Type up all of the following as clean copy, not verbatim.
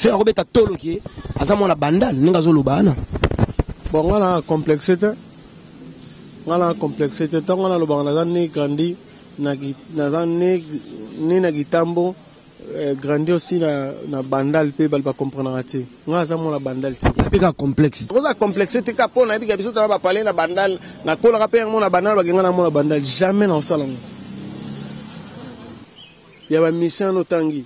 faire robeta tolo qui azamo la bandal ninga zolo bana bon on a complexité tant on a le bana ni grandi na gitambo grandi aussi na bandal pe bal ba comprendre ati nga za mon la bandal ti pika complexe oza complexité ka pona bika biso ta ba parler na bandal na kola ka pe mon na bandal ba genga na mon la bandal jamais na sala ya ba mission no tangi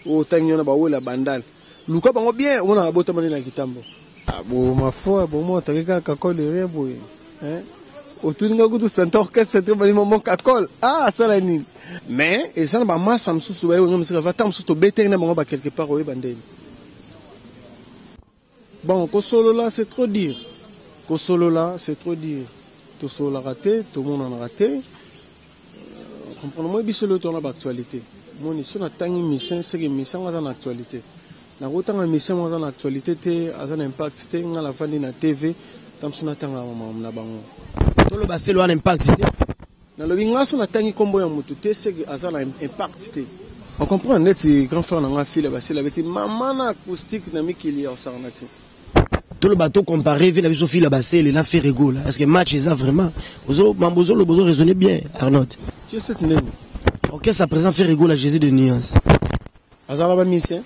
o tangi na ba wala bandal luka bango bien on a bota mani na gitambo bo ma foi bo mo ta ka kole rebo hein otuninga kutu santa orchestre te bali mo kakol sala ni mais et ça ba ma samsu so ba yo ngam se va tam so to bete na bango ba quelque part o bandeli bon ko solo là c'est trop dire to solo la raté tout le monde en a raté comprendre moi biso le tourna ba actualité mon ici na tangi mission c'est que mission dans actualité na rotanga mission dans actualité te azan impact te ngala fandi na TV tam suna tanga na bango tolo ba selo an impact te na lobi ngaso na tangi kombo ya mutu te c'est que azan impact te on comprend net si grand frère na nga fille ba sela beti maman na acoustique na mikili ya sarnati tolo ba to comparer vi na biso fille ba sela na fait rigolo est-ce que match ça vraiment ozo mambozo le besoin raisonner bien Arnaud tu sais nene OK ça présente fait rigolo à Jésus de nuance azala ba mission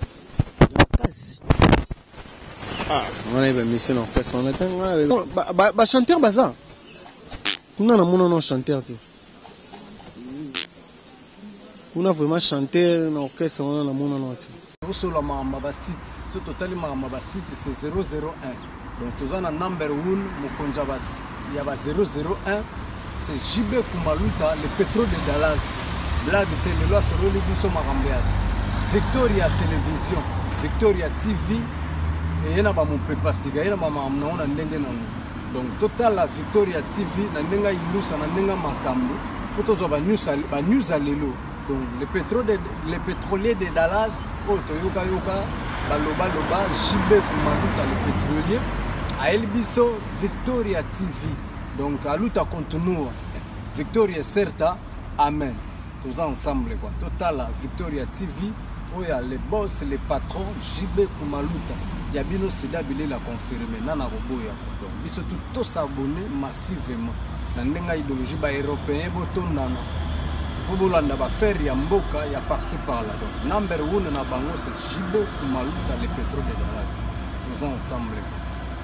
on a mission en caisse on a ba chanteur baza kuna na mona no chanteur ti kuna vraiment chanteur na orchestre on a mona no ti sur la mamba site ce total mamba site c'est 001 donc tous en number 1 mokonza bas il y a 001 c'est JB Kumaluta le pétrole de Dallas blague télé loi sur le biso makambe Victoria télévision Victoria TV et yana ba mon pepa siga yana ba mamna ona ndenge na donc total la Victoria TV na ndenga ilusa na ndenga makambo potozo ba news alelo donc le pétrolier de Dallas otoyoka loba JB Kumaluta le pétrolier a Elbiso Victoria TV donc aluta continua Victoria certa amen tous ensemble quoi total la Victoria TV oya les boss les patrons JB Kumaluta ya bino sida bile la confirmer nana roboya donc biso tout s'abonner massivement na ndenga idéologie ba européen botondana bobolanda ba faire ya mboka ya par-ci par-là donc number 1 na bango c'est JB Kumaluta le pétrole de Dallas tous ensemble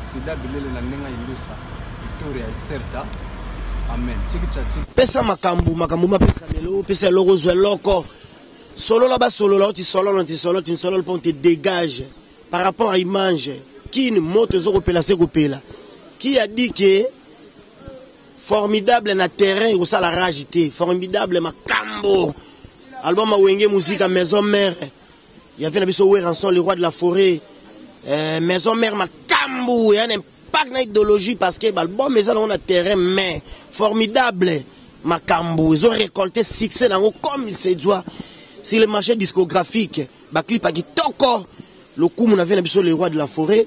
sida bile na ndenga ilusa Victoria certa amen tiki pesa makambu ma pesa melo pesa logo zwe loko solo là-bas solo là tu solo le pont te dégage par rapport à image qui ne monte zo kopela se kopela qui a dit que formidable na terrain ou ça la ragité formidable makambo album a wenge musique à maison mère il y avait na biso Ranson le roi de la forêt maison mère makambo il y a un impact na idéologie parce que album mais ça on a terrain mais formidable makambo ils ont récolté succès dans comme il se doit sur le marché discographique ba clip a kitoko le coup on avait le roi de la forêt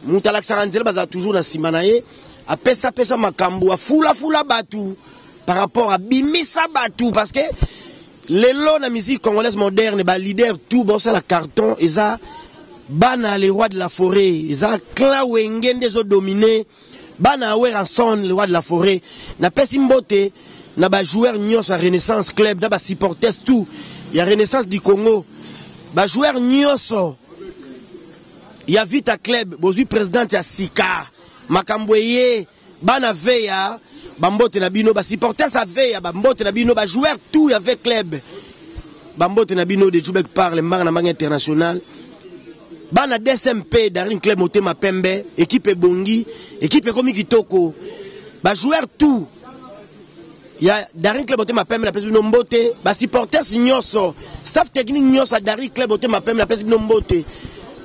mutala saranzela baza toujours na simanaye a pesa makambo a fula batu par rapport à bimisa batu parce que les lots na musique congolaise moderne ba leader tout bon ça la carton et ça bana les rois de la forêt et ça clan wengende des autres dominés bana Ranson le roi de la forêt na pesi mbote na ba joueur nyos à Renaissance Club na ba supporters tout il y a Renaissance du Congo ba joueur nyos il y a Vita Club bozui président ya Sika makambweye bana veya bambote na bino ba supporters sa veya bambote na bino ba joueur tout ya avec club bambote na bino de Joubek parle na manga international bana DSMP Daring Club Motema Pembe équipe Bongi équipe komi kitoko ba joueur tout ya Daring Club Motema Pembe la pesi bino mbote ba supporters nyoso staff technique nyoso Daring Club Motema Pembe la pesi bino mbote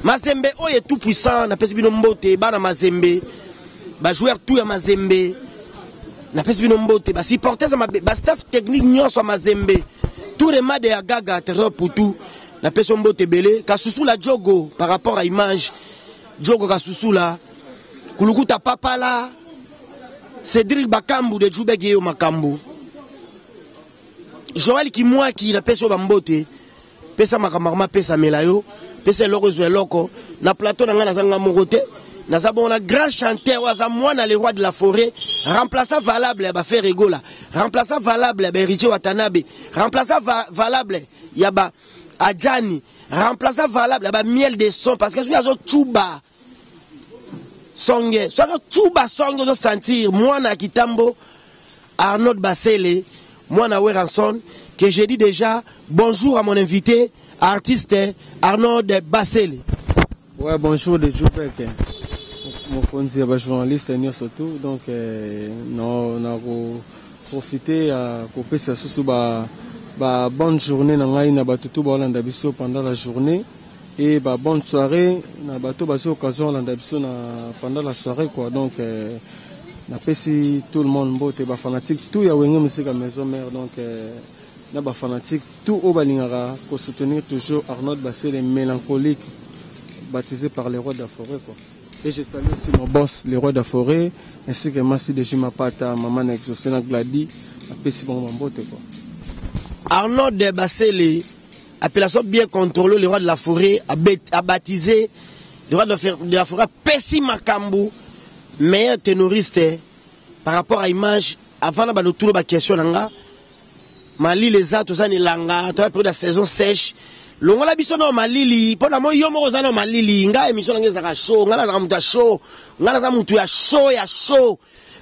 Mazembe oye tout puissant na pesi bino mbote bana Mazembe ba joueur tout ya Mazembe na pesi bino mbote ba supporters ba staff technique nyoso Mazembe tout les matchs de Agaga terre pour tout na pesi mbote belé kasusu la jogo par rapport à image jogo kasusu la kulukuta papa la Cédric Bakambu de Joubek yo makambu Joël Kimwa qui na pesi ba mbote pesa makamama pesa melayo pesa loko zwe loko na plateau na ngana zanga mokote na zabona grand chanteur wa zamwana le roi de la forêt remplaçant valable ba faire rigola remplaçant valable ba Richie Watanabe remplaçant valable ya ba Adjani remplaçant valable ba miel de son parce que zo chuba songe so chuba songe do sentir mwana kitambo Arnaud Basele mwana Weranson que j'ai dit déjà bonjour à mon invité artiste Arnaud Basele. Ouais, bonjour de Djoubek. Mon conseiller journaliste surtout donc on a profité à couper ça sous bonne journée na ngai na batutu ba Hollanda biso pendant la journée et bonne soirée na bato baso occasion Hollanda biso na pendant la soirée quoi donc na pesi tout le monde bote ba fanatique tout ya wenge musique à maison mère donc na ba fanatique tout au balingara pour soutenir toujours Arnaud Basele mélancolique baptisé par les rois de la forêt quoi. Et je salue aussi mon boss, les rois de la forêt, ainsi que Massi de Jimapata, Maman Exosena Gladi, Apesi Bombote quoi. Arnaud Basele, appellation bien contrôlée, les rois de la forêt, a baptisé les rois de la forêt, Pessi Makambu, meilleur ténoriste par rapport à l'image, avant de tout le question, Mali les a, tout ça, Langa, tout la saison sèche. Longola biso na malili pona mo yo moko za na malili nga émission ngeza ka show ngala za mutu show ngala za mutu ya show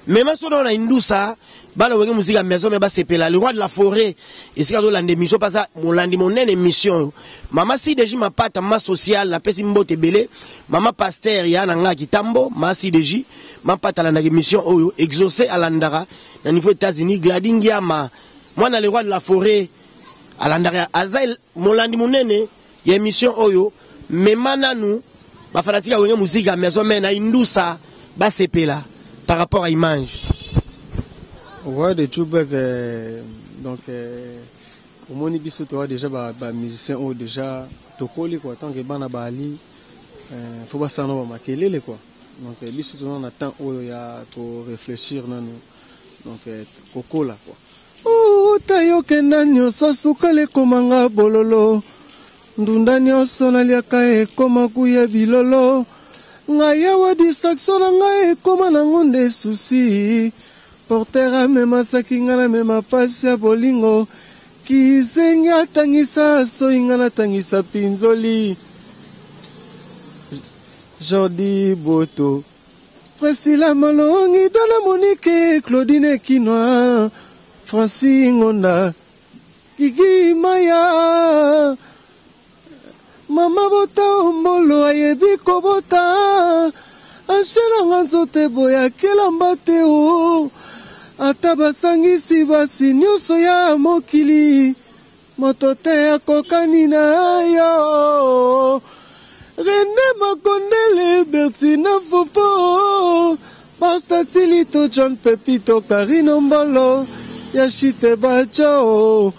même so na indusa bala wenge musique maison mais ba sepela le roi de la forêt et c'est quand l'ande émission pas ça molandi monene émission mama si deji mapata ma social la pesi mbote belé mama pasteur ya na nga kitambo ma si deji mapata la émission oyo exaucé à landara na niveau États-Unis gladingia ma moi na le roi de la forêt alandara azail molandi monene ya émission oyo memana nous ba fanatika wenge musique à maison mais na indusa ba sepela par rapport à image. Ouais de Djoubek donc au moni biso to déjà ba musicien ou déjà tokoli quoi tant que bana bali faut pas ça no makelele quoi donc biso to on attend oyo ya pour réfléchir nanu donc kokola quoi. Tayoke nanyo sasukale komanga bololo ndunda nyonso naliaka ekoma kuya bilolo ngai awa distraction na ngai ekoma na ngonde susi porter amemasaki nga na mema pasi ya bolingo kizengi atangisa soi nga natangisa pinzoli Jordi Boto Priscilla Malongi Dona Monique Claudine Kinoa Francine Ngonda Kiki Maya Mama Bota Ombolo ayebi kobota Anshela nzote boya kelamba te o Ata basangisi basi nyonso ya mokili moto te akokani na yo René Makondele Bertina Fofo Pasta Tilito John Pepito Karino Mbolo Yashite Bachao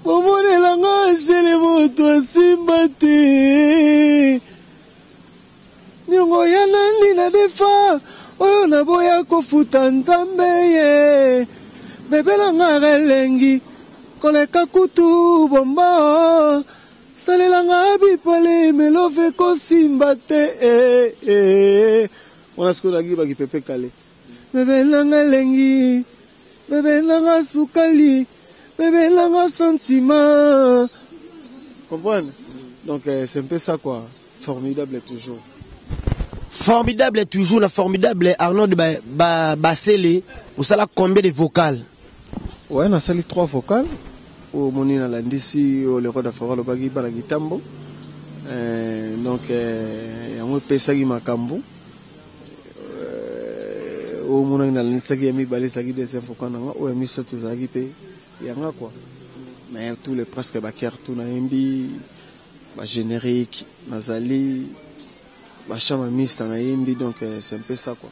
Bomonela nga jele moto asimba te Nyongo ya nani na defa Oyo na boya kofuta nzambe ye Bebela nga relengi Koleka kutu bomba Salela nga bipale melove kosimba te Wana siku lagi bagi pepe kale Bebela nga lengi Bebela nga sukali Bebela nga sentiment Comprendre? Donc c'est un peu ça quoi Formidable toujours. Formidable toujours, la formidable Arnaud Basele. Vous savez combien de vocales? Ouais, on a sali 3 vocales. Au Monina Landisi, au le roi d'Afora, le Bagui Balagitambo. Donc, on a Pesagi Makambo. Au Monina Landisagi, Ami Balisagi des Infocans, au Emissa Tuzagi Pe, Yanga quoi. Mais tous les presque Bakar, tout Naimbi, générique, Nazali. Donc c'est un peu ça quoi.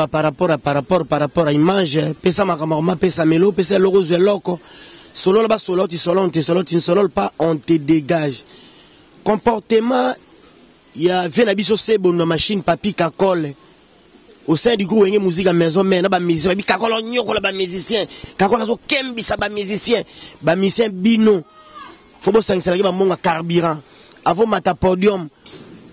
Par rapport à image, pesa makamama, pesa melo, pesa logo loco. Solo là-bas, solo, tu solo pas, on te dégage. Comportement, il y a Venabiso Sebo, une machine, papi, kakole. Au sein du groupe, il y a musique à maison, mais il y a musicien, kakole, il y a musicien, kakole, il y a musicien, bino. faut bo sangisa ba monga carburant avant mata podium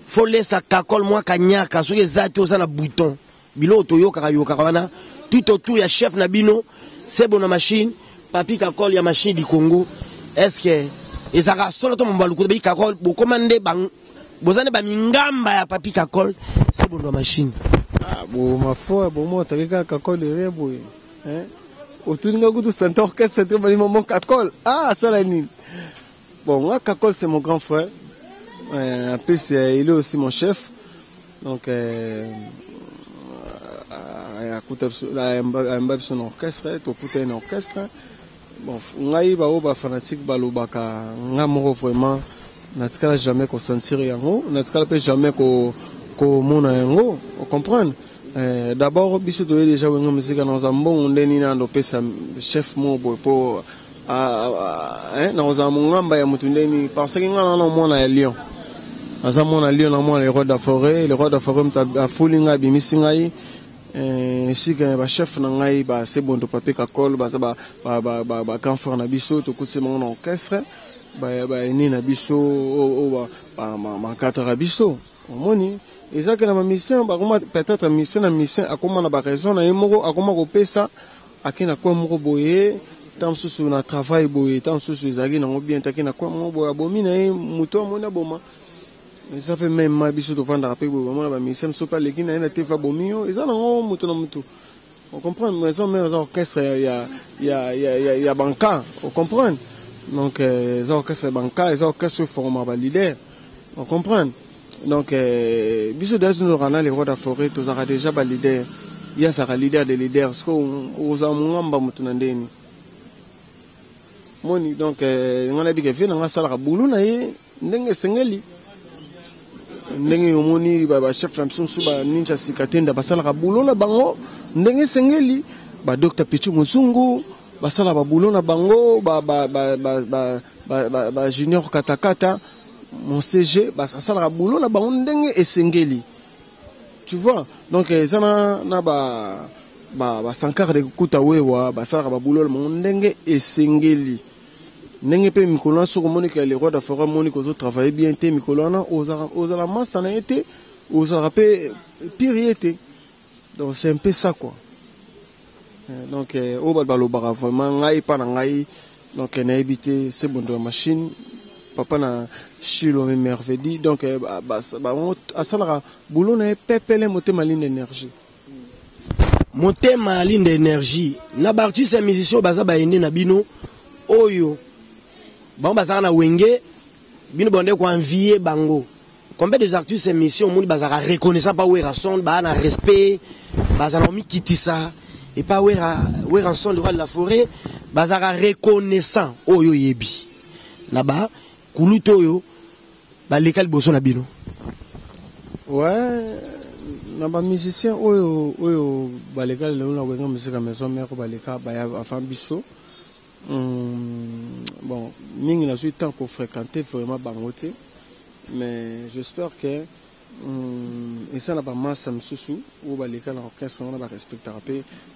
faut laisser kakol moi kanyaka so ezati osana bouton bilo toyoka yoka wana tout autour ya chef na bino c'est bon na machine papi kakol ya machine du Congo est-ce que ezaka solo to mbalu ko be kakol bo commande bang bozane ba mingamba ya papi kakol c'est bon na machine ah bo ma foi bo mo takika kakol de rebo hein otuninga kutu santa orchestre te bali mon kakol ah ça la nini bon moi kakol c'est mon grand frère en plus il est aussi mon chef donc à son orchestre tout un orchestre bon ngai ba oba fanatique balobaka ngamoko vraiment natikala jamais ko sentir yango natikala pe jamais ko mona yango on comprendre d'abord biso to déjà wenga musique na zambon ndeni na ndo pesa chef mo po na ozamungamba ya mutundeni parce que ngana na mona ya Lyon azamona Lyon na mona le roi de la forêt mta fulinga bimisingai si que ba chef na ngai ba c'est bon to papier kakol ba ba canfor na biso to kutse mon orchestre ba ni na biso o ba katara biso omoni ezaka na mission ba comment peut-être mission akoma na ba raison na yemoko akoma ko pesa akina ko moko boye tam susu na travail boye tam susu ezaki na bien takina ko moko boye abomi na muto mona boma. Ça fait même ma biso de vendre après vraiment la mission so pas les qui na te fa bomio ils en muto na muto on comprend maison mais orchestre il y a banca on comprend donc les orchestres banca les orchestres forment ba leader on comprend donc biso dans nous rana les rois de la forêt tous a déjà ba leader il y a ça leader des leaders ce aux amungamba muto na ndeni moni donc on a dit que fait na sala bulu na ye ndenge sengeli ndenge omoni ba chef Ramson suba ninja sikatenda basala ka bulo na bango ndenge sengeli ba Dr Pichu Musungu basala ba bulo na bango ba junior katakata mon CG basala ka bulo na bango ndenge esengeli tu vois donc ça na ba sankar de kuta wewa basala ka bulo na ndenge esengeli nenge pe mikolo so komonika les rois de forêt moniko zo travailler bien te mikolo na aux la masse na été aux rappé piriété donc c'est un peu ça quoi donc au balo bara vraiment ngai pa na ngai donc na éviter c'est bon de machine papa na chilo merveille donc asala boulot na pepele motema ligne d'énergie motema ligne d'énergie na bartiste musicien baza ba ene na bino oyo bon bazara na wenge bino bonde ko envier bango combien des artistes émission monde bazara reconnaissant pas wera son ba na respect bazara mi kitisa et pas wera son le roi de la forêt bazara reconnaissant oyo yebi na ba kuluto yo ba lekal boso na bino ouais na ba musicien oyo ba lekal le na wenga musique maison mère ba lekal ba ya afan biso. Bon, mingi na suis tant qu'on fréquentait vraiment bangote, mais j'espère que et ça n'a pas masse à m'soussou ou bah les cas dans orchestre on a respecté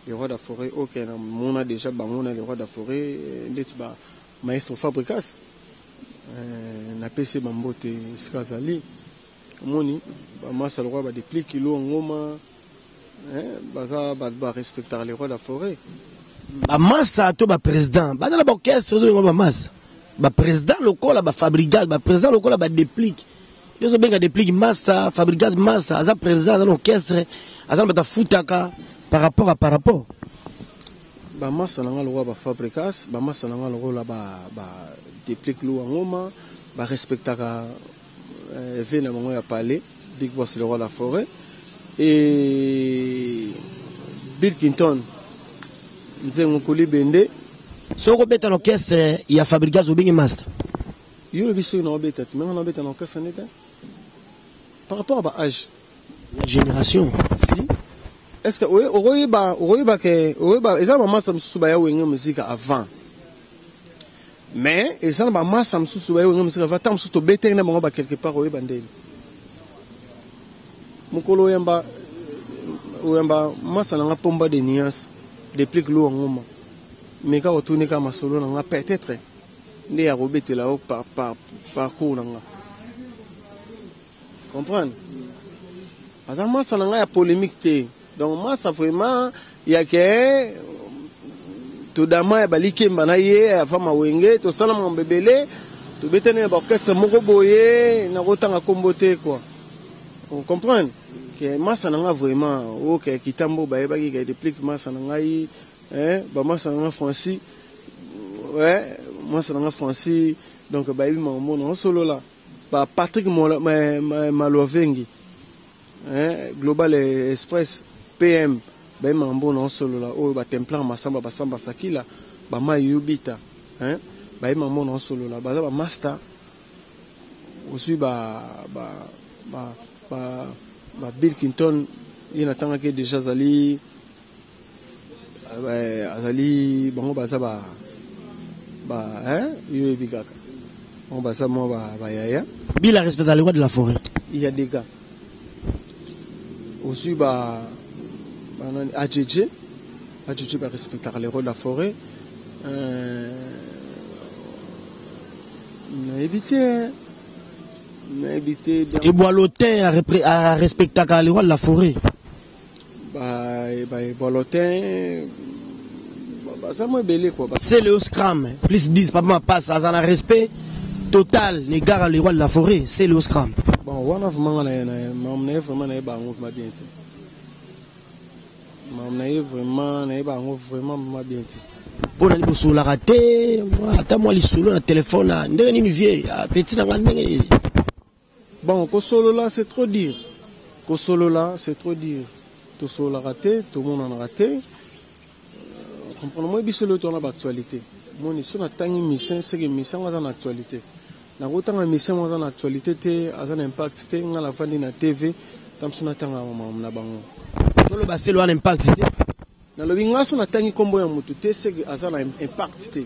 les rois de la forêt ok on a déjà bangona les rois de la forêt d'être bah maestro Fabricas na PC bambote skazali moni bah masse le roi bah des plis kilo ngoma bah ça bah respecter les rois de la forêt. Ba massa to ba président ba na ba orchestre zo ba massa ba président lokola ba Fabricas ba président lokola ba déplique yo zo benga déplique massa Fabricas massa aza président dans l'orchestre aza ba ta futaka par rapport ba massa na ngalo ba Fabricas ba massa na ngalo la ba déplique lo ngoma ba respectaka vena mo ya parler Big Boss le roi de la forêt et Bill Clinton nzengo kuli bende soko beta l'orchestre il y a Fabricas au master yo le biso na beta mais on beta l'orchestre neta par rapport à âge la génération si est-ce que oyiba eza ba massa msusu ba ya wenga musique avant mais eza ba massa msusu ba ya wenga musique avant tam suto beta na bango ba quelque part oyiba ndeni mukolo yamba massa na pomba de nuance déplique l'eau en moment mais quand on tourne comme solo on a peut-être nde ya kobetela o parcours na nga comprendre aza masa na nga ya polémique te donc masa vraiment ya ke todama ya balikemba na ye afama wenge tosala mambo ebele tobetani ya baorchestre moko boye nakotanga kombo te quoi on comprendre que masa na nga vraiment oke kitambo bayebaki ka déplique masa na ngai bamasa na nga Francis masa na nga Francis donc bayebi mambo na solo la ba Patrick Malovengi Global Express PM bayebi mambo na solo la oyo batemplar masamba basamba sakila bama yubita bayebi mambo na solo la baza ba master aussi ba Bill Clinton il n'attend que déjà Zali bango baza yo ebikaka on baza mo ba yaya Bill respecte les lois de la forêt. Il y a des gars aussi AJJ va respecter les lois de la forêt on a évité et Boilotin a respecté les lois de la forêt. Boilotin c'est le scram plus 10 pas ma passe à un respect total les gars les rois de la forêt c'est le scram bon vraiment vraiment bien pour aller sur la raté attends moi les solo na téléphone ndenge ni vieux petit na ndenge. Bon, Kosolo là, c'est trop dire. Kosolo là, c'est trop dire. Tout solo raté, tout le monde en a raté. Comprenez-moi, il y a une actualité. Moi, je suis en mission, c'est que mission est en actualité. La route en mission est en actualité, a un impact, on a la fin de la TV, tam son atanga na bango. Tout le basé un impact. Na le binga son atangi combo ya mutu te, c'est que a un impact.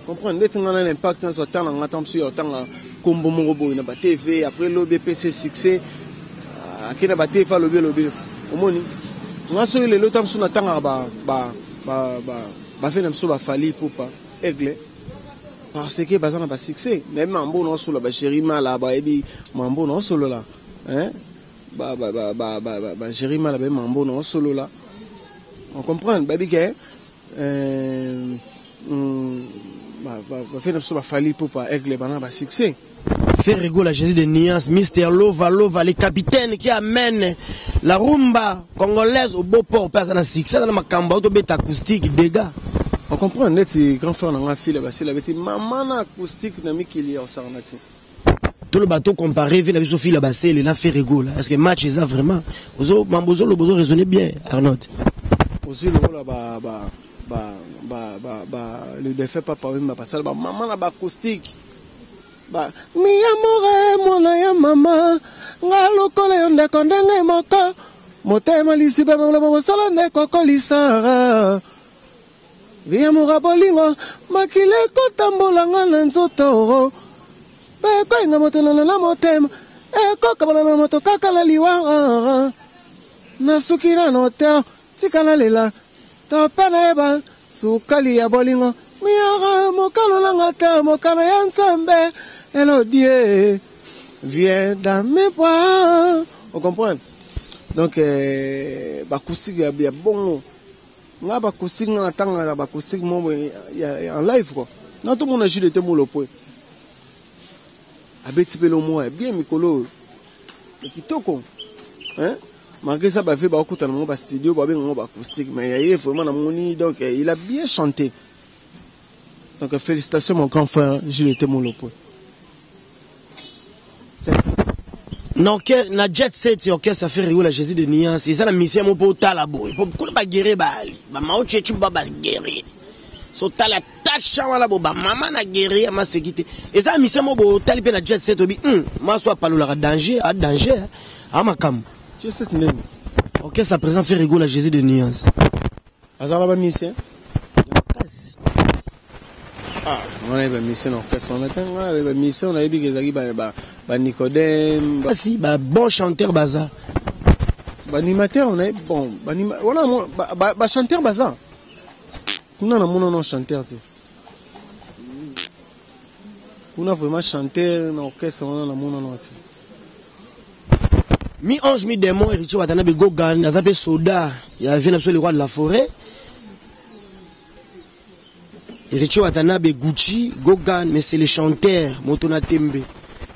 Comprendre que un impact sur temps en attendant sur temps combo mongobo na ba TV après l'OBPC succès akina ba TV lobby omoni ngaso ile lo tam suna tanga ba fait même so ba fali popa aigle parce que bazana ba succès même mambo no solo ba Jerima la ba ebi mambo no solo la ba Jerima la ba mambo no solo la on comprend ba bi que faire ça fali pour pas aigle bana ba succès faire rigoler la Jésus de Niance Mister Lova les capitaines qui amènent la rumba congolaise au beau port personne à succès dans ma camba auto bête acoustique dégâts on comprend net c'est grand frère na fille ba c'est la bête maman na acoustique na mikili au sarnati tout le bateau comparé vient avec Sophie la basse il a fait rigoler est-ce que match ça vraiment ozo mambozo le besoin raisonner bien Arnaud aussi le rôle le défait papa oui ma passer maman na ba acoustique ba mi amore mona ya mama ngalo kole onde kondenge moko motema lisiba mona bo sala nde kokolisa vi amora bolingo makile kotambola ngana nzoto ba ko inga motela na motema e ko kabala na moto kakala liwa na sukira no te tikana lela to paneba sukali ya bolingo miara mokalo langa te mokano ya nsambe elodie viens dans mes bras on comprend donc bakusik ya bon nga bakusik nga tanga bakusik mo en live quoi na tout mon agile était mo le point abeti pelo mo bien mikolo kitoko hein malgré ça ba fait ba okuta na mo ba studio ba bengo ba acoustique mais il est vraiment na moni donc il a bien chanté donc félicitations mon grand frère Gilles était mon lopo non que na jet set ok ça fait rigoler la Jésus de Niance et ça la mission mo pour ta la boy pour pas guérir ba mao chechu ba guérir so ta la tak chawa la ba maman na guérir ma sécurité et ça mission mo bo tali pe na jet set obi moi soit pas le danger à danger à makam jet set nem ok ça présent fait rigoler la Jésus de Niance azala ba mission on a une mission on a une mission on a une Nicodème si bon chanteur baza animateur on a bon voilà chanteur baza on a mon chanteur kuna vraiment chanteur na orchestre wana na mona noti Mi ange mi démon héritier Watanabe Gogan nazape soda ya vient sur le roi de la forêt. Héritier Watanabe Gucci Gogan mais c'est les chanteurs Motona Tembe.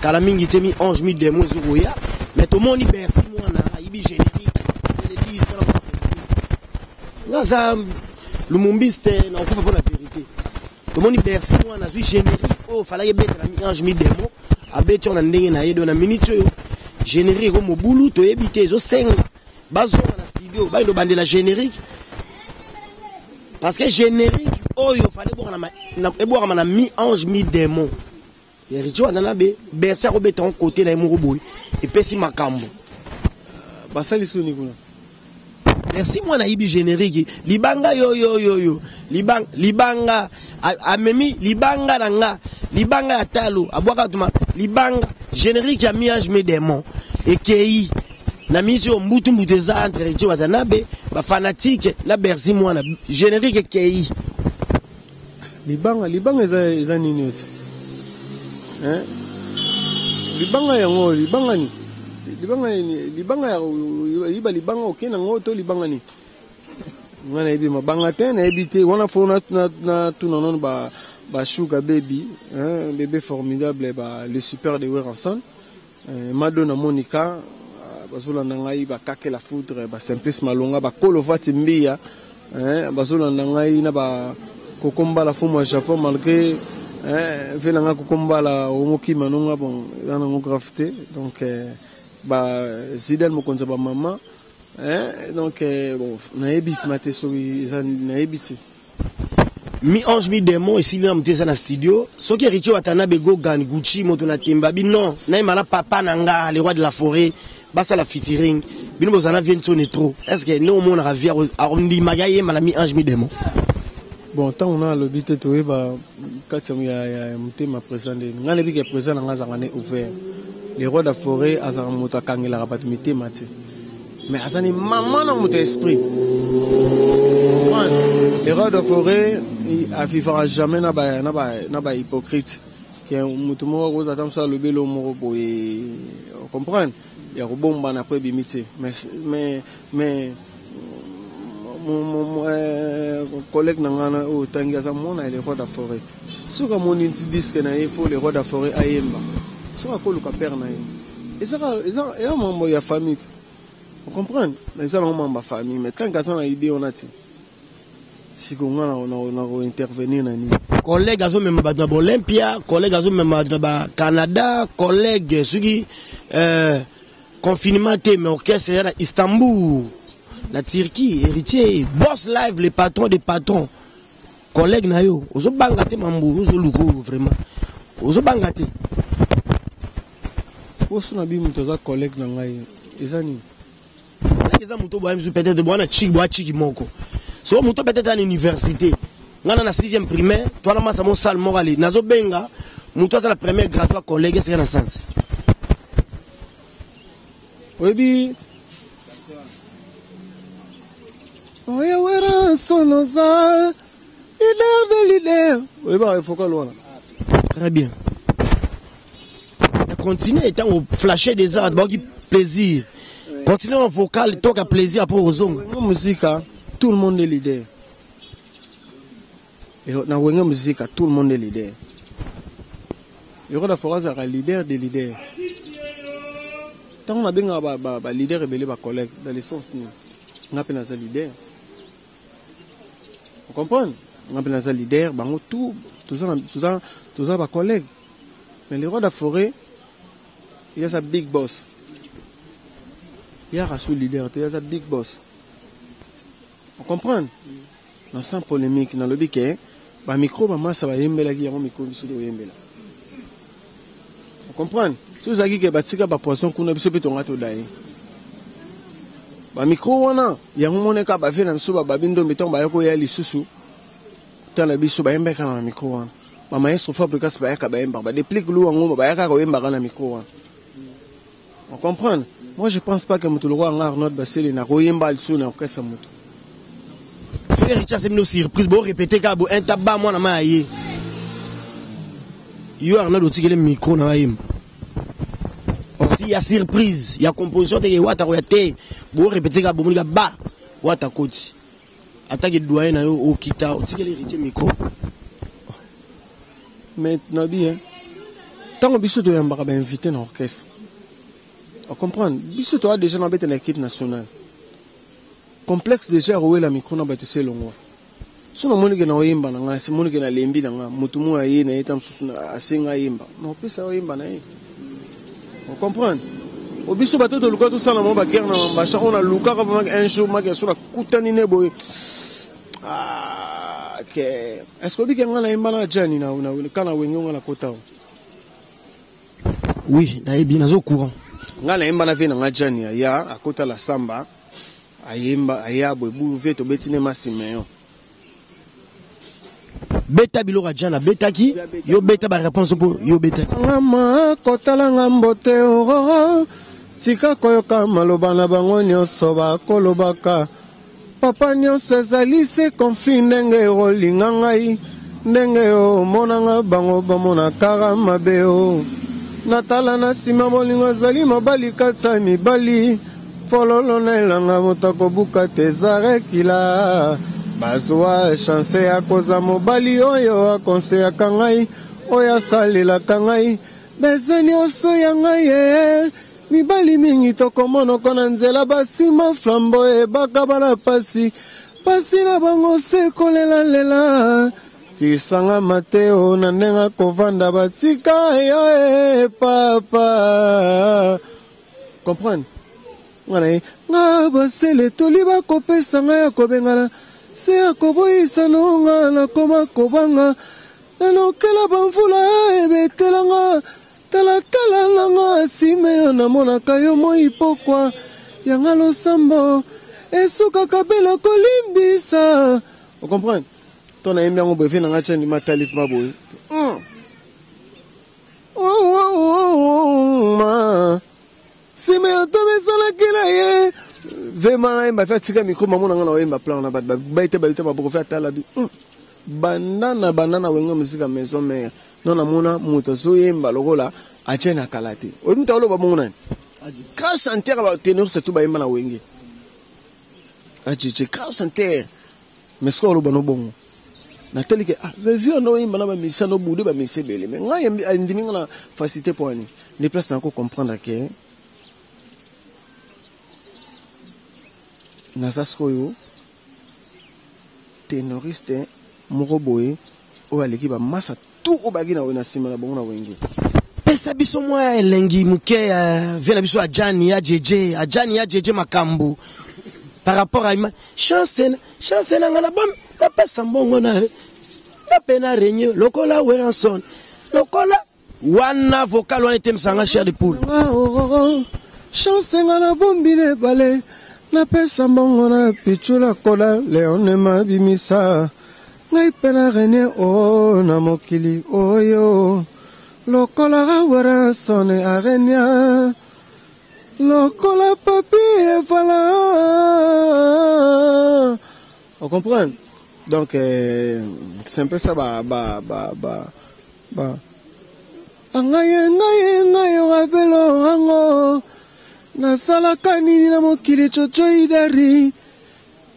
Kala mingi te mi ange mi démon zoya mais tout monde bercy moi na ibi générique. C'est les 10 ça. Ngaza lumumbiste na okufa pour la vérité. Tout monde bercy moi na zui générique. Oh fallait bête la mi ange mi démon. Abeti on ndenge na yedo na minute yo. Générique au mobulu to ebité zo senga bazo na studio ba ndo bandela générique parce que générique oyo fallait boire na mi ange mi démon ya richo na be bersa ko beton côté na mo boy et pesi makambo basali soni kuna merci moi na ibi générique libanga yo libanga amemi libanga nanga libanga atalo abwaka tuma libanga générique ya mi ange mi démon ekei na mission mbutu mbuteza entre Héritier Watanabe ba fanatique na berzi mwana générique ekei libanga eza nini aussi hein libanga yango libanga ni libanga ya iba libanga okena ngoto libanga ni ngana ibi mabanga tena ebité wana fo na tuna non ba Sugar Baby, hein, bébé formidable, le super de Weranson, Madonna Monica, Bazola Nangai, Kake la Foudre, Simplice Malonga, Kolova Timbia, Bazola Nangai, Kokomba la Fuma Japon, malgré Velanga Kokomba la Omoki Manonga, bon, dans un grafté, donc, Zidane Mokonza Maman, donc, bon, Naebif Matesori, Naebiti. Mi ange mi démon ici là mteza na studio so ki Héritier Watanabe Gogan Gucci Motona Temba bi non na imala papa nanga le roi de la forêt basa la featuring bino bozana vient sonner trop est-ce que no mona ravia ndi magaye mala mi ange mi démon bon tant on a le bité to ba katsam ya mutema présent de ngale bi ke présent nga zangane ouvert le roi de la forêt azanga mota kangela rabat mitema ti mais azani maman na moto esprit le roi de la forêt il affirmera jamais na ba hypocrite qui mutu mo ko zatam sa le belo mo boy comprendre ya robomba na après bimité mais mon collègue nangana o tanga za mona le roi de la forêt soka mon disque na il faut le roi de la forêt ayemba soka ko luka père na et ça membre ya famille on comprend mais ça membre ma famille mais tant que ça na idée on a ti si on a intervenir nani collègue azo même ba dans Olympia collègue azo même dans Canada collègue suki confinement té mais orchestre à Istanbul la Turquie Héritier boss live les patrons des patrons collègue na yo ozo bangate mambu ozo luko vraiment ozo bangate ozo na bi mutoza collègue na ngai ezani eza muto boya mzu peut-être bwana chiki moko so muto peut-être à l'université ngana na 6e primaire toi na masa mon salle morale nazo benga muto za la première graduat collègue c'est na sens oyebi oya wera sonoza leader oyebi faut que loin très bien continuer étant au flasher des arts bon qui plaisir continuer en vocal toka plaisir pour aux hommes musique tout le monde est leader. Et dans la musique, tout le monde est leader. Le roi de la forêt est leader des leaders. Tant qu'on a bien un leader et un collègue, dans le sens on appelle ça leader. Vous comprenez? On appelle ça leader, tout ça un collègue. Mais le roi de la forêt, il y a sa big boss. Il y a un leader, il y a sa big boss. Vous comprenez? Dans sans polémique, dans le biquet, le micro, ça va yembela qui a un micro sur le yembela. Vous comprenez? Si vous avez un poisson, vous avez un peu de micro, il y a un moment où vous avez un souba, babindo, mettons, bayako ya li susu. Tant la biso bayemba kana micro. Ma maestro fabrique ça bayaka bayemba. Ba déplique lou ngoma bayaka ko yemba kana micro. Vous comprenez? Moi je pense pas que mutu le roi Arnaud Basile na ko yemba li sou na okesa mutu. Héritier c'est une surprise bon répéter ka bo un tabac moi na maye Yo Arnaud otikele micro na bayimba. Il y a surprise, il y a composition de wata royate, bo répéter ka bomuli ka ba wata koti. Attaque doyen na yo okita, otikele héritier micro. Maintenant bien. Tant biso to yamba ba invité na orchestre. On comprend, biso to a déjà na bête na équipe nationale. Complexe déjà rouer la micro na bête c'est longo. So na moni ke na oyimba na nga, se moni ke na lembi na nga, mutumu aye na etam susu na asenga yimba. Non pesa oyimba na ye. On comprend. Au biso bateau de Luka tout ça, on a guerre dans machin, on a Luka un jour, ma sur la coutanine boy. Ah, ok. Est-ce que vous dites qu'on a une bonne Jani na quand on a la kota? Oui, na bien au courant. On a une bonne vie na Jani, ya à kota la samba, ayemba, ayabo, bouvet to betine massimeyo. Beta bilora jana beta ki yo beta ba réponse pour yo beta ngama kotala ngambote oro tika koyoka maloba na bango nyonso bakolobaka papa nyonso ezali se conflit ndenge olinga ngai ndenge omonanga bango bamona kaka mabe o natala na nsima bolingo ezali mobali kati ya mibali fololo na elanga moto akobuka te ezarekila bazwa chance ya koza mobali oyo akonseyaka ngai oyo asalelaka ngai beze nyonso ya ngai ye mibali mingi tokomonoko na nzela basima flambo ebaka bana pasi pasi na bango se kolelalela tisanga mateo na ndenge akovanda batika yo papa comprendre nga basele toli bakopesa ngai ya kobengana se akoboyisa nonga nakoma kobanga nanokela bamvula ebetelanga talatala nanga nsima yo namonaka yo moi pokwa yanga losambo esukaka bela kolimbisa ocomprendre to nayembi yango boye fe nanga tiani matalif maboye nsima yo tobesalaki na ye vraiment m'a fait tirer micro maman na oyemba plan na baite baboko fait atala bi banana wenga musique maison mère non na mona moto so yemba lokola achena kalate oyi mutalo ba mona quand chanteur ba tenor c'est tout ba yemba na wenge achi quand chanteur mais ce ko bano bongo na teli ke vu on yemba na ba misa no bude ba misa bele mais nga yembi ndimi na facilité pour ni les places na ko comprendre que nazaskoyo ténoriste moko boye o aleki ba massa tout o bagi na wena sima na bongo na wenge pesa biso mwa elengi muke vena biso ajani ya jeje makambu par rapport à chance na ngana bam la pesa mbongo na pena renye lokola weranson lokola wana vocal wana temsanga cher de poule chance ngana bombine balé na pesa mbongo na pichula kola leone mabimisa ngai pena rene o na mokili oyo lokola wara sone arenya lokola papi evala on comprend donc c'est un peu ça ngai rapelo hango nasalaka nini na mokili chocho idari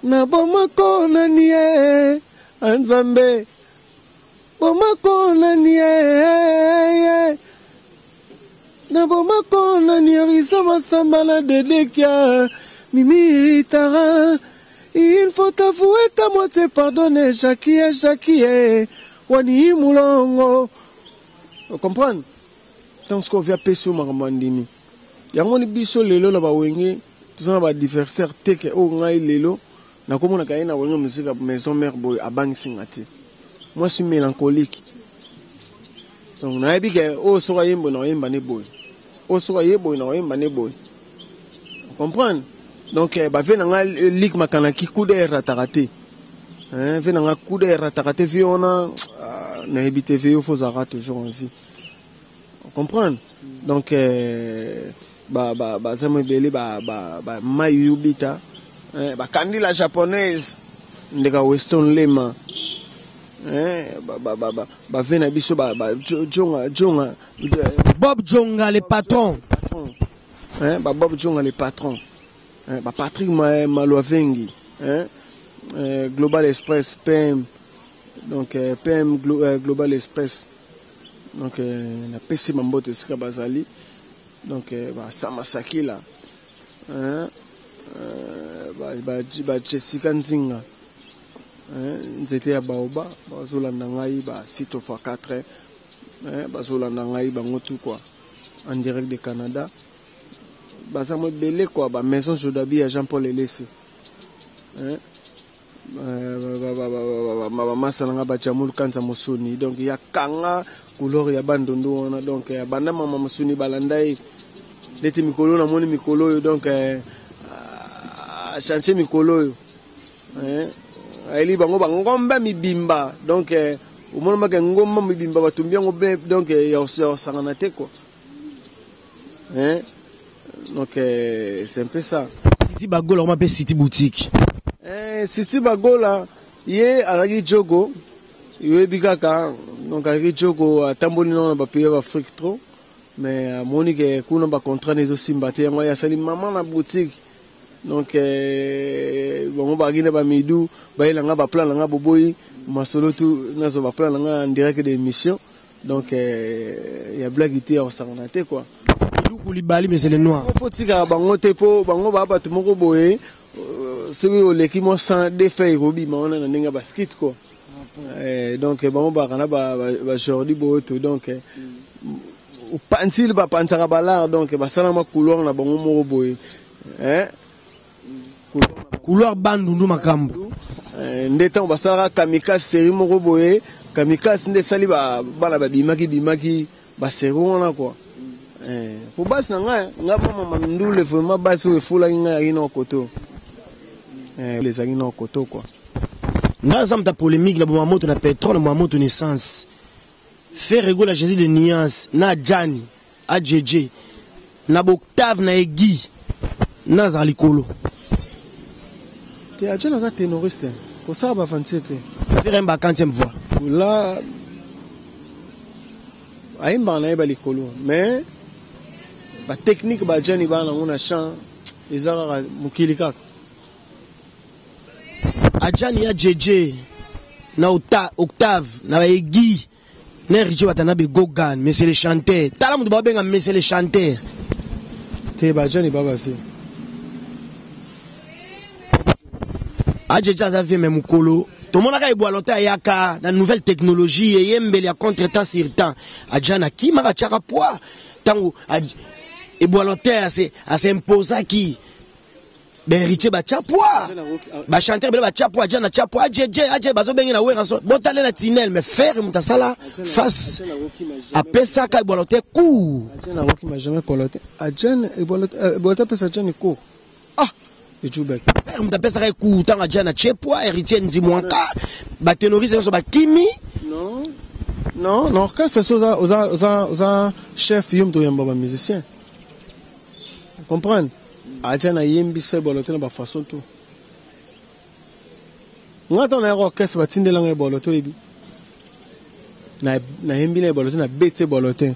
na bomako nani ye anzambe bomako nani ye na bomako nani risa masamba na dedekia mimi tara il faut t'avouer ta moitié pardonner Jackie wani mulongo comprendre donc ce qu'on vient peso makamandini yango ni biso lelo na ba wenge tozana ba adversaire teke o ngai lelo na komona ka ina wenge musique maison mère boy abang singati moi je suis mélancolique donc na yebi ke o soka yembo na yemba ne boy o soka yebo na yemba ne boy comprendre donc ba vena nga ligue makana ki coup d'air ratarate vena nga coup d'air ratarate vi ona na yebi TV il faut zara toujours en vie comprendre donc zamo beli mayubita ba kandila japonaise ndeka western lema vena biso Jonga Bob Djonga le patron. Bob Djonga le patron. Patrick Maloavengi, Global Express PM. Donc PM Global Express. Donc na PC Mambote Sika Bazali. Donc Samasaki là. Jessica Nzinga. Nzete ya Baoba, bazolanda ngai ba site of 4, bazolanda ngai bango tout quoi, en direct de Canada. Bazamo belé quoi, ba maison Jodabi à Jean-Paul Elesse. Mama salanga ba chamul kanza mosuni, donc ya kanga couleur ya bandondo wana, donc ya banda mama mosuni balandai leti mikolo na moni mikolo, donc changer mikolo. Ali bango bangomba mibimba, donc au moment que ngomba mibimba batumbi ngo donc ya osangana te quoi. Donc c'est un peu ça. City Bagola on m'appelle City Boutique. City Bagola ye alagi jogo, ye bikaka, donc alagi jogo atamboli non ba pays Afrique trop, mais monique kuna ba contrat nezo simbate ngo ya sali maman na boutique. Donc bon bagine ba midu ba ilanga ba plan langa boboyi masolo tu nazo ba plan langa en direct de émission, donc il y a blague ité au sanganate quoi. Midu Koulibaly mais c'est le noir. Faut tika bango tepo bango ba ba tumoko boye celui au l'équipe sans défait robi ma on a ndinga basket quoi. Donc bango ba kana ba Jordi Boto, donc au pensil ba pansara balar, donc ba salama couloir na bango moko boye couloir bandundu makambo ndeta basara kamikaze série moko boye, kamikaze nde sali ba bana ba bimaki ba série wana quoi. Pour bas na nga mama ndule vraiment bas o fula nga ina koto, les agina koto quoi. Ngaza mta polémique la bo moto na pétrole mo moto naissance faire rigoler Jésus de Niance na Jani a JJ na Octave na Egi na Zalikolo. Tu as déjà un ténoriste, pour ça va faire faire un 40e fois. Là, aïe bana ba likolo, mais la technique ba Jani bana on a chant les ara mukilika. A Jani ya JJ na Octave na Egi na Rijo Watanabe Gogan, mais c'est les chanteurs. Tala mutu ba benga mais c'est les chanteurs. Te ba Jani baba fi. Adjeja za vie même kolo to mona ka eboa lota yaka na nouvelle technologie et yembele ya contre-temps sur temps adjana ki maka chaka poa tango eboa lota assez imposa ki beritier ba chapoa ba chanteur bele ba chapoa adjana chapoa adje bazo bengi na wera so botale na tinel mais faire mutasala face a pesa ka eboa lota ku adjana roki ma jamais polote adjana eboa lota pesa adjana ko et Jubek. On t'appelle ça écoute en adjana chepoa héritier nzimwanka ba tenorise so ba kimi non que c'est ça aux chef yum to yamba ba musicien comprendre adjana yembi se bolote na ba façon tout ngata na orchestre ba tindela ngai bolote ebi na yembi na bolote na bete bolote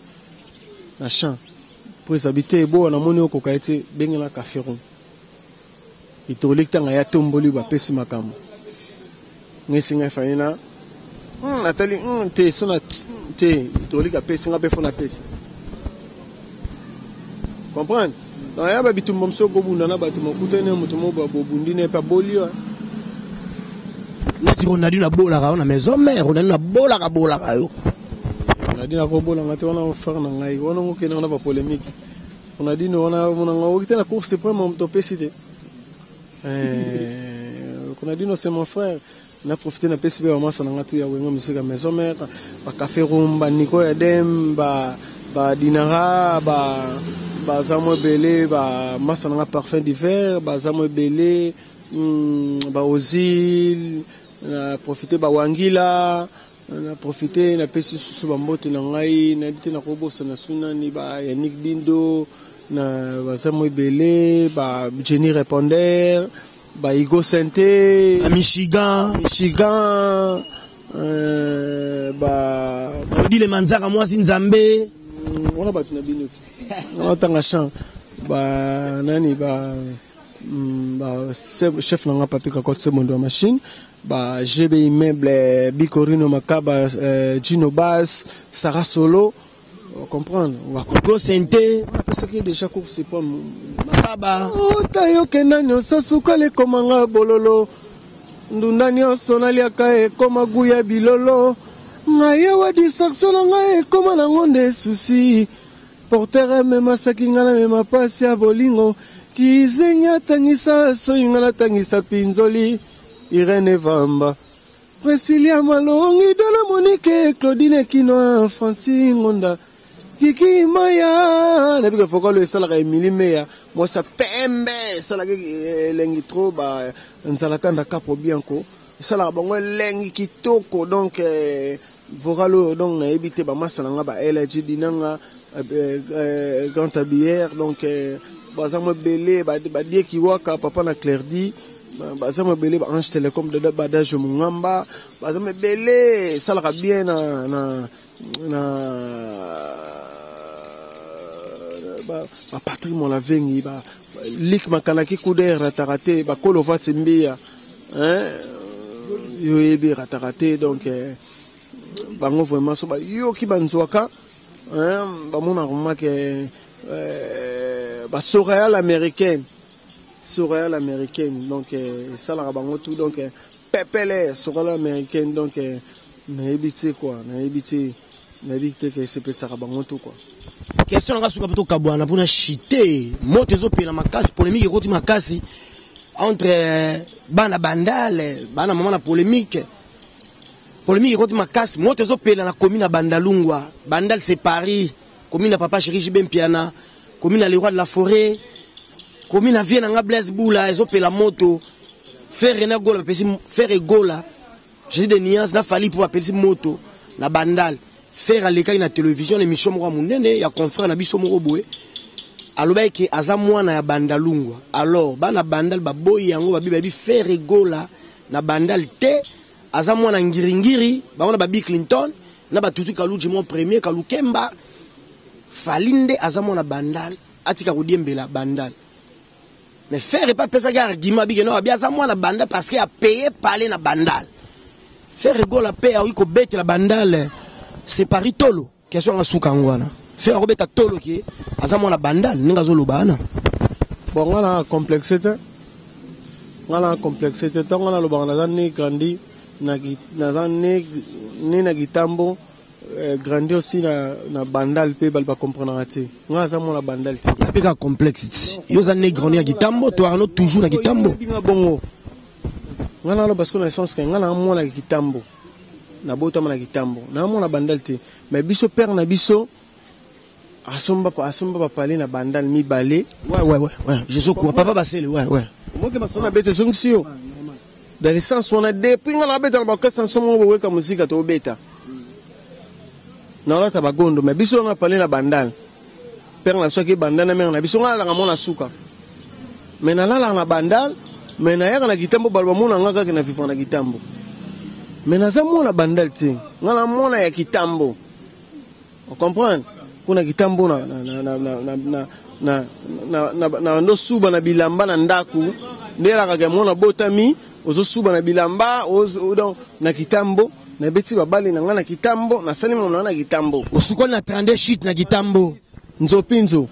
na chant pour habiter bo na moni okokaite bengela kaferon hydraulique tanga ya tomboli ba pesi makambo ngesinga faina natali te sona te hydraulique pesi nga pefona pesi comprendre donc ya ba bitumba msoko bunda na batu makutene mutu mo ba bobundi ne pa bolio nati Ronaldo na bola ka na maison mère Ronaldo na bola ka yo Ronaldo na ko bola ngate wana faire na ngai wana ngoke na ba polémique Ronaldo wana mona ngokite na course suprême mo to pesite. Ronaldinho c'est mon frère. On a profité de PCB au moins ça n'a tout ya wenga musique à maison mère, ba café room, ba Nico Edem, ba Dinara, ba Zamo Belé, ba massa n'a parfum d'hiver, ba Zamo Belé, ba Ozil, on a profité ba Wangila, on a profité na PCB sous bambote na ngai, na habité na Robo Sanasuna ni ba Yannick Dindo. Na Bazamo Belé, ba Jenny Répondeur, ba Igo Santé, à Michigan, Odi le manzaka mwasi nzambe. On a battu na binus. On a tanga champ. Nani chef nanga papi kakot se mondo machine. GB immeuble Bicorino Makaba Gino Bass Sarah Solo. Comprendre. Wakogo Sente. On a pensé que déjà cours c'est pas Makaba. Oh tayo kenanyo sasuka le komanga bololo. Ndundanyo sonaliaka e koma guya bilolo. Ngaye wa distraction ngaye koma na ngonde souci. Portere me masaki ngana me mapasi ya bolingo. Kizenya tangisa soyinga na tangisa pinzoli. Irene Vamba. Priscilla Malongi de la Monique Claudine Kinoa Francine Ngonda. Kiki Maya. Depuis que faut que le salaire est millimètre. Moi ça pembe. Salaire lengi trop ba. Nzalakanda kapo bianco. Salaire bongo lengi kitoko donc voralo donc na éviter ba massa nga ba LG dinanga grand abière donc bazamo belé ba die ki waka papa na Clairdi. Bazamo belé ba Ange Télécom de badage mungamba. Bazamo belé salaire bien na Patrick Molavengi ba lik makanaki kuder ratarate ba kolova tsimbia yo yebi ratarate donc bango vraiment so ba yo ki banzwaka ba mona remarque ba Soréal américaine donc ça la bango tout donc pepele Soréal américaine donc na ebité quoi na ebité que c'est peut-être ça bango tout quoi. Question nga suka poto kabwana pona chité moto zo pela makasi polémique roti makasi entre bana bandale bana mama na polémique roti makasi moto zo pela na commune Bandalungwa Bandal c'est Paris commune papa chéri Jibem Piana commune les rois de la forêt commune Vienne nga Blaise Boula zo pela moto faire na gola pesi faire gola j'ai des nuances na fali pour appeler moto na Bandal faire l'écart na télévision émission moko munene ya confrère na biso moko boye aloba ke aza mwana ya Bandalungwa alors bana Bandal ba boyi yango babi faire gola na Bandal te aza mwana ngiringiri ba ona ba Bill Clinton na ba tutu kaluji mon premier kalukemba falinde aza mwana Bandal atika kodiembela Bandal mais faire pas pesa ga argument bi ke no aza mwana Bandal parce que a payé parler na Bandal faire gola paye a ko bete la Bandal c'est Paris tolo question nga suka ngwana faire robeta tolo ki azamo na Bandal ninga zo lobana bon ngala complexité tanga lo bana zani grandi na zani na gitambo grandi aussi na Bandal pe bal ba comprendre ati nga azamo na Bandal ti apeka complexité yo zani grandi na gitambo to arno toujours na gitambo bongo ngala lo parce que na essence que ngala mo na gitambo na bota na kitambo na mona Bandal te mais biso père na biso asomba pa parler na Bandal mi balé ouais Jésus quoi papa basele ouais moi que basona beta sonksio dans le sens on a depuis on a beta ba kasa somo bo weka musique to beta na la tabagondo mais biso on a parlé na Bandal père na soki Bandal na mère na biso ngala nga mona suka mais na la na Bandal mais na yaka na kitambo balba mona ngaka na fifa na kitambo. Mais naza mona Bandal te ngala mona ya kitambo on comprend kuna kitambo na ndo suba na bilamba na ndaku ndela ka mona botami ozo suba na bilamba ozo na kitambo na beti babali na ngana kitambo na sali mona na kitambo osuko na 32 shit na kitambo nzopinzo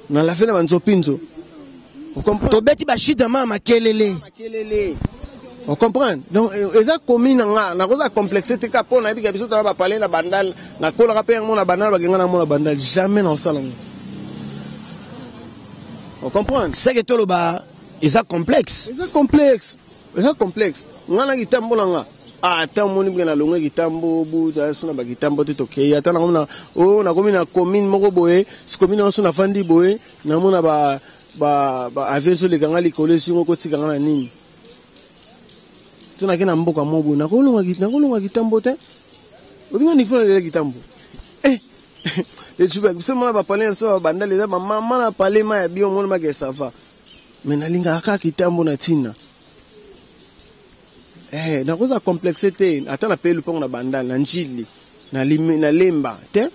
na la fena nzopinzo on comprend to beti ba shit mama makelele on comprend donc eza commune nga na koza complexité ka pona bi ka biso ta ba parler na Bandal na kola ka pe na Bandal ba genga na mona Bandal jamais na sala on comprend c'est que tolo ba eza complexe nga na kitambo nga ata moni bena longa kitambo bu ta suna ba kitambo to ke ata na mona na commune moko boye si commune on suna fandi boye na mona ba avenso le ganga likolo singo ko tika na nini tuna kina mboka mobu na kolonga kitambo te obinga ni fona le kitambo le tuba biso mona ba parler so Bandal eza mama na parler ma ya bio mona ma ke sava mais na linga aka kitambo na tina na cause complexité ata na pelu pongo na bandal na njili na lemba te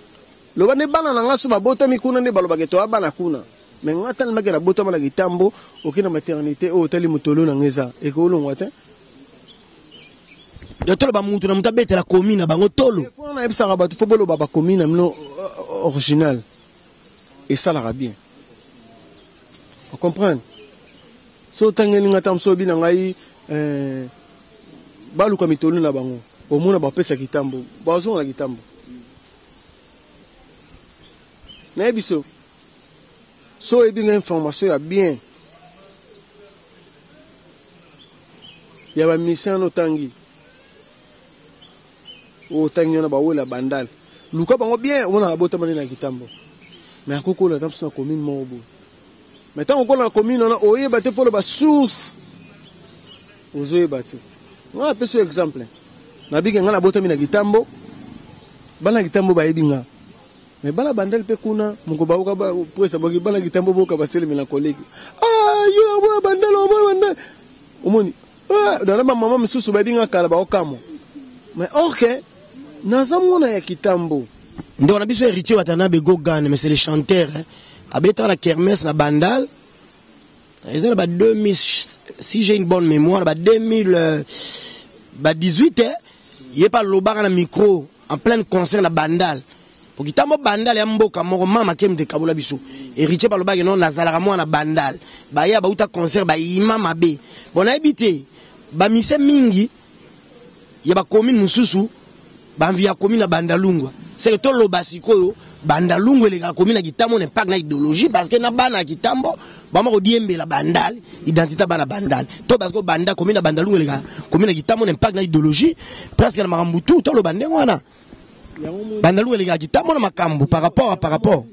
lo bane bana na ngaso babota mikuna ne balo bageto abana kuna mais ngata na magera bota mala gitambo okina maternité o tali mutolo na ngeza e ko longwa te de tolo ba mutu na mutabete la commune bango tolo faut na ebisa ba faut bolo ba commune no original et ça la bien on comprend so tangeni ngata msobi na ngai baluka mitolo na bango omona ba pesa kitambo bazo na kitambo na ebiso so ebi na information ya bien ya ba mission no tangi o tangi na ba wala bandal luka bango bien omona bota mali na kitambo mais akoko la tamso na commune mobo mais tant qu'on la commune on a oyeba te folo ba source ozoyeba te ngana peso exemple na bige ngana bota mina kitambo bana kitambo ba yebinga mais bana bandal pe kuna mungo ba uka ba presa boki bana kitambo boka ba sele mina collègue yo bo bandal omoni dans la maman misusu ba yebinga kala ba okamo mais ok nazamona ya kitambo ndo na biso héritier watana be gogane mais c'est les chanteurs abeta la kermesse na bandal ils ont 2000 si j'ai une bonne mémoire 2018 il est pas lobaka na micro en plein concert na bandal pour kitambo bandal ya mboka moko mama kemde kabula biso héritier ba lobaka non nazalaka mwana bandal ba ya ba uta concert ba imama be bona ebité ba mise mingi ya ba commune mususu ba via commune na bandalungwa c'est que tout le basiko bandalungu les commune kitambo n'est pas na idéologie parce que na bana kitambo bama ko diembe la bandal identité bana bandal to parce que banda commune na bandalungu les commune kitambo n'est pas na idéologie presque na makambutu to le bandeng wana bandalungu les kitambo na makambu par rapport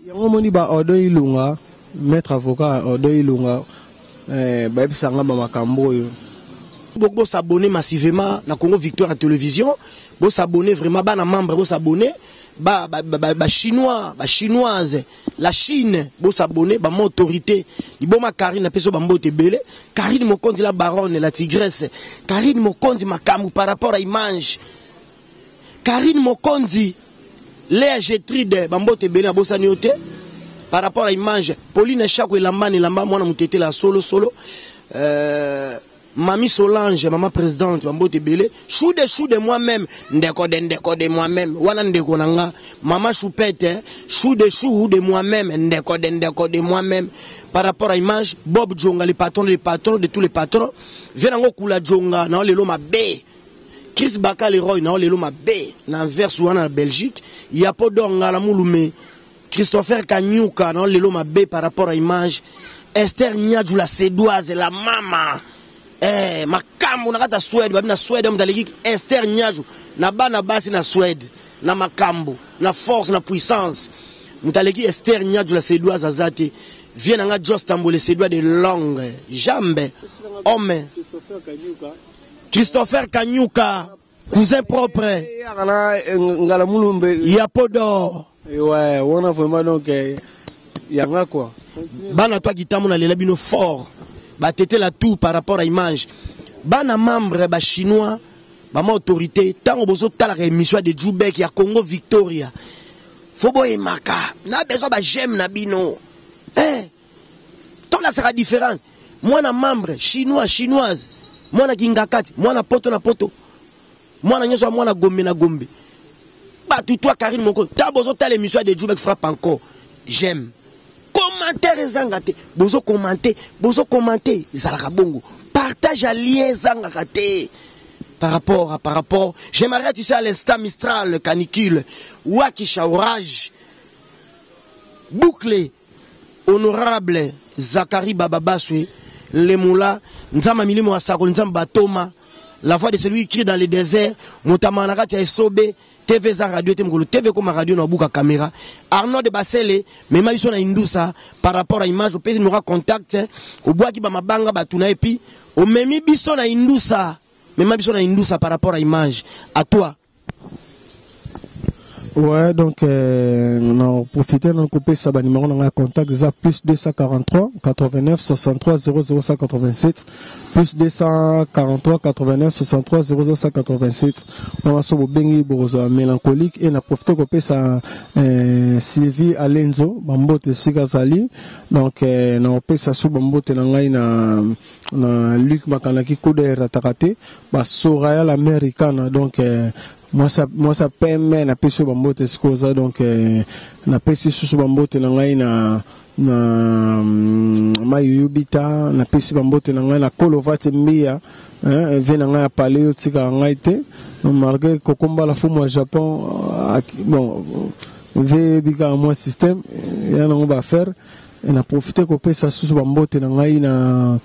yango moni ba odo ilunga maître avocat odo ilunga ba bisanga ba makambo yo beaucoup s'abonner massivement na Congo Victoire à télévision bo s'abonner vraiment bana membre bo s'abonner ba chinois ba chinoise la Chine bo s'abonner ba autorité li boma Karine peso ba mbote belé Karine Mokonzi la baronne la tigresse Karine Mokonzi makambu par rapport à image Karine Mokonzi Léa Gétrude ba mbote belé bo sanioté par rapport à image Pauline Chako elambani lamba mwana mutete la solo Mami Solange, maman présidente, Bambote Belé, chou de moi-même, ndeko de moi-même, wana ndeko nanga, maman Choupette, chou de moi-même, ndeko de moi-même, par rapport à l'image, Bob Djonga, les patrons de tous les patrons, Venango Kula Djonga, na lelo ma bé, Chris Baka Leroy, na lelo ma bé, na verse wana na Belgique, Yapo Donga la Mouloumé, Christopher Kanyuka, na lelo ma bé par rapport à l'image, Esther Niadjou la Sédoise, la maman, makambo nakata Suède babina Suède mdaliki Esther Niadjou na bana basi na Suède na makambo na force na puissance mdaliki Esther Niadjou la Sédoise azate vient nga Jos Tambole Sédois de longue jambe homme Christopher Kanyuka cousin propre ngala mulumbe Yapodo ouais on a vraiment donc yanga quoi bana toi kitambo na lela bino fort ba tété la tout par rapport à image bana membre ba chinois ba ma autorité tango bozo tala émission de Djoubek ya Congo Victoria fobo e maka na besoin ba j'aime na bino ton la sera différent moi na membre chinoise moi na kingakati moi na poto moi na nyoso moi na gombe ba tout toi Karine Moko ta bozo tala émission de Djoubek frappe encore j'aime commentaire zangate bozo commenter zalaka bongo partage à lien zangate par rapport j'aimerais tu sais à l'instant Mistral canicule Wakisha orage bouclé honorable Zakari Bababaswe les moula nzama milimo asako nzamba Toma la voix de celui qui crie dans le désert motamanaka tia esobe TV za radio temgolo TV comme radio na buka caméra Arnaud de Basele mais mabiso na indusa par rapport à image au pays nous contact au bois qui ba mabanga batuna et puis au memi biso na indusa mais mabiso na indusa par rapport à image à toi Ouais, donc on a profité de couper ça, numéro on a contact ça plus 243 89 63 00187 plus 243 89 63 00187. On a sur bengi bozo mélancolique et on a profité de couper ça Sylvie Alenzo bambote Sigazali, donc on a coupé ça sur bambote nangai na Luc Makanaki Kude Ratakate ba Soraya l'américaine, donc moi ça permet na pesi bambote sikoza, donc na pesi susu bambote na ngai na mayubita na pesi bambote na ngai na kolovate mbia ve na ngai paleo tika ngai te malgré kokomba la fumo Japon bon ve bika moi système ya na ba faire et na profiter ko pesa susu bambote na ngai na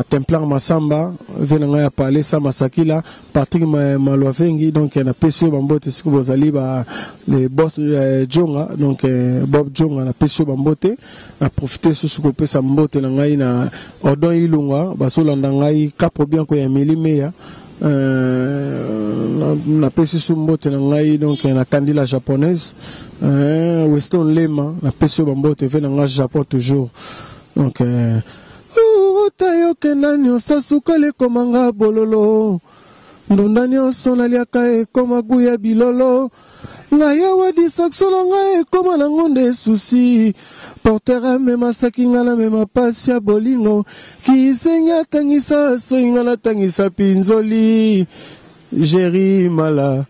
Templar Masamba venanga ya parler ça masakila Patrick Malovengi, donc na pesio bambote siku bozali ba les boss Jonga, donc Bob Jonga na pesio bambote na profiter susu ko pesa mbote na ngai na Odon Ilunga basolanda ngai kapo bien ko ya milimeya na pesi su mbote na ngai, donc na Kandila japonaise Weston Lema na pesio bambote venanga Japon toujours, donc tayo kenani osasukale komanga bololo ndondani osonaliaka ekoma guya bilolo ngaya wadi saksolo nga ekoma na ngonde susi portera mema sakinga na mema pasi ya bolingo kisenya tangisa soinga na tangisa pinzoli Jerry Mala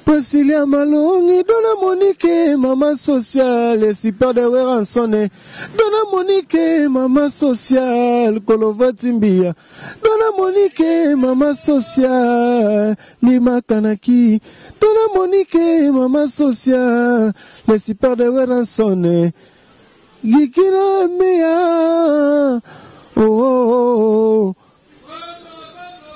Pasilia Malongi, Dona Monique, Mama Sociale, Super de Weransone, Dona Monique, Mama Sociale, Kolovatimbia, Dona Monique, Mama Sociale, Lima Kanaki, Dona Monique, Mama Sociale, les Super de Weransone, Gikina Mea, oh, oh, oh.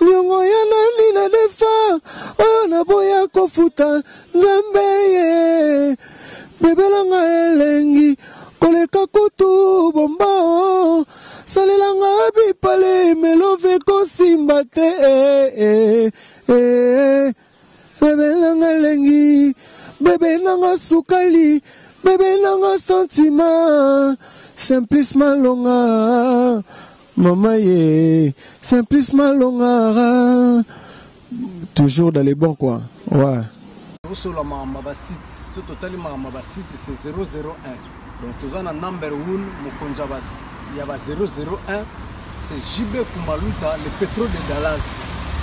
Nyongo ya nani na defa oyo na boya kofuta nzambeye bebelanga elengi koleka kutu bomba salelanga bipale melove kosimba te bebelanga elengi bebelanga sukali bebelanga sentima Simplice Malonga Maman ye Simplice Malonga, toujours dans les bons coins. Ouais. Sur la mamba site, ce total mamba site c'est 001. Donc tous en number 1 Mokonja bas, il y a 001, c'est JB Kumaluta, le pétrole de Dallas.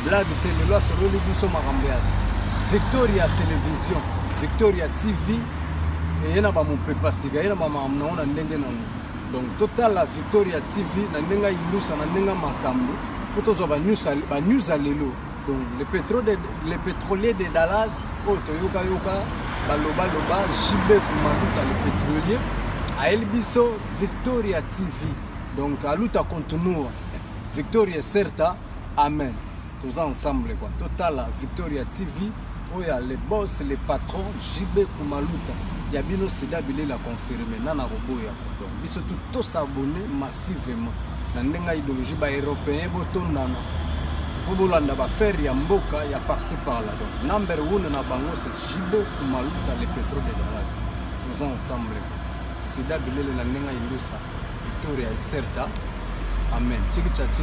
Blague de télé sur le biso marambia. Victoria Télévision, Victoria TV et yana ba mon pepa siga, yana ba mamna on ndenge nango. Donc total la Victoria TV na nenga ilusa na nenga makambo potozo ba news alelo. Donc le pétrolier de Dallas otoyoka yoka baloba JB Kumaluta le pétrolier a Elbiso Victoria TV. Donc aluta continue Victoria certa amen. Tous ensemble quoi. Total la Victoria TV oya les boss les patrons JB Kumaluta. Yabino Sida Bile la confirmé nana roboya. Donc biso tout s'abonner massivement. Na ndenga idéologie ba européen botondana. Bobolanda ba faire ya mboka ya par-ci par-là. Donc number 1 na bango c'est JB Kumaluta le pétrole de Dallas. Tous ensemble. Sida Bile la ndenga ilusa Victoria certa. Amen. Tchiki